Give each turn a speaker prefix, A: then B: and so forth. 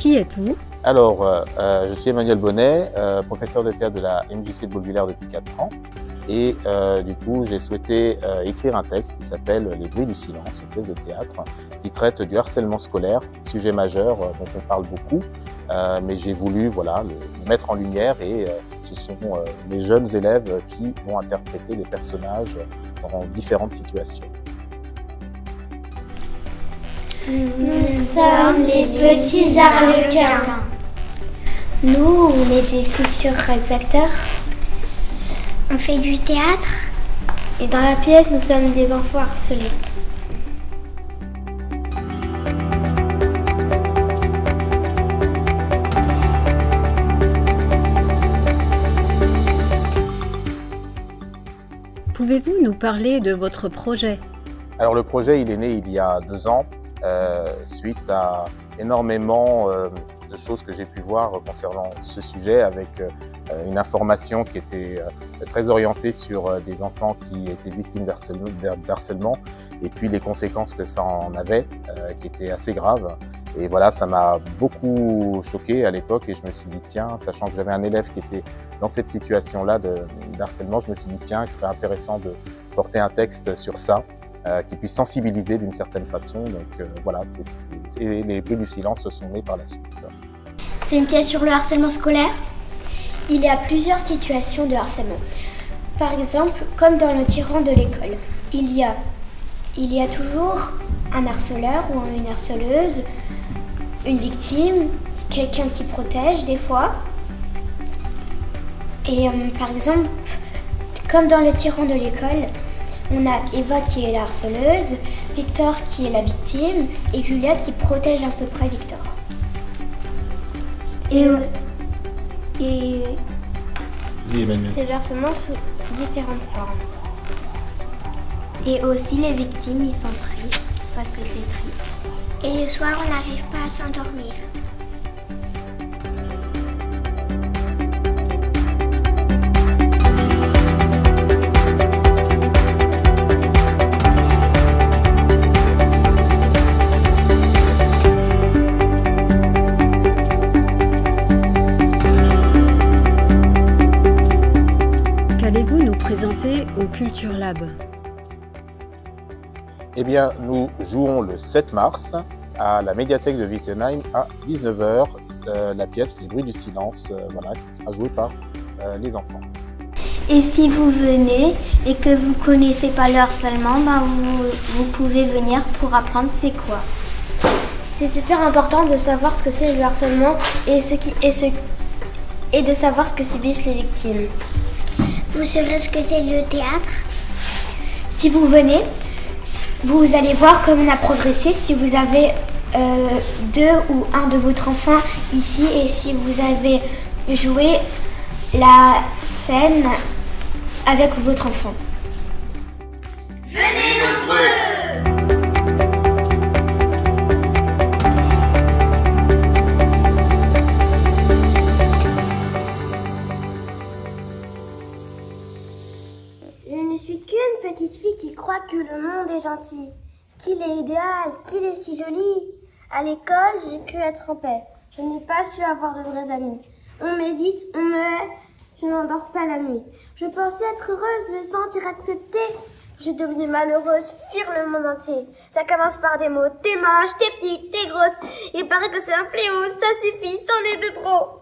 A: Qui êtes-vous?
B: Alors, je suis Emmanuel Bonnet, professeur de théâtre de la MJC de Baulbillard depuis 4 ans. Et du coup, j'ai souhaité écrire un texte qui s'appelle « Les bruits du silence », une pièce de théâtre qui traite du harcèlement scolaire, sujet majeur dont on parle beaucoup, mais j'ai voulu le mettre en lumière et ce sont les jeunes élèves qui vont interpréter des personnages dans différentes situations.
C: Nous sommes les petits arlequins.
D: Nous, on est des futurs acteurs.
C: On fait du théâtre.
D: Et dans la pièce, nous sommes des enfants harcelés.
A: Pouvez-vous nous parler de votre projet?
B: Alors le projet, il est né il y a 2 ans, suite à énormément de choses que j'ai pu voir concernant ce sujet, avec une information qui était très orientée sur des enfants qui étaient victimes d'harcèlement et puis les conséquences que ça en avait, qui étaient assez graves. Et voilà, ça m'a beaucoup choqué à l'époque et je me suis dit, tiens, sachant que j'avais un élève qui était dans cette situation-là d'harcèlement, je me suis dit, tiens, il serait intéressant de porter un texte sur ça, qui puisse sensibiliser d'une certaine façon. Donc voilà, les bruits du silence se sont nés par la suite.
C: C'est une pièce sur le harcèlement scolaire.
D: Il y a plusieurs situations de harcèlement. Par exemple, comme dans le tyran de l'école, il y a toujours un harceleur ou une harceleuse, une victime, quelqu'un qui protège des fois. Et par exemple, comme dans le tyran de l'école, on a Eva qui est la harceleuse, Victor qui est la victime et Julia qui protège à peu près Victor. C'est le harcèlement sous différentes formes.
C: Et aussi les victimes, ils sont tristes parce que c'est triste. Et le soir, on n'arrive pas à s'endormir.
A: Qu'allez-vous nous présenter au Culture Lab?
B: Eh bien, nous jouons le 7 mars à la médiathèque de Wittenheim à 19 h, la pièce « Les bruits du silence », qui sera jouée par les enfants.
D: Et si vous venez et que vous ne connaissez pas le harcèlement, vous pouvez venir pour apprendre c'est quoi. C'est super important de savoir ce que c'est le harcèlement et de savoir ce que subissent les victimes.
C: Vous saurez ce que c'est le théâtre?
D: Si vous venez, vous allez voir comme on a progressé si vous avez 2 ou 1 de votre enfant ici et si vous avez joué la scène avec votre enfant.
E: Venez nombreux!
F: Je ne suis qu'une petite fille qui croit que le monde est gentil, qu'il est idéal, qu'il est si joli. À l'école, j'ai cru être en paix. Je n'ai pas su avoir de vrais amis. On m'évite, on me hait, je n'endors pas la nuit. Je pensais être heureuse, me sentir acceptée. Je devenais malheureuse, fuir le monde entier. Ça commence par des mots, t'es moche, t'es petite, t'es grosse. Il paraît que c'est un fléau, ça suffit, c'en est de trop.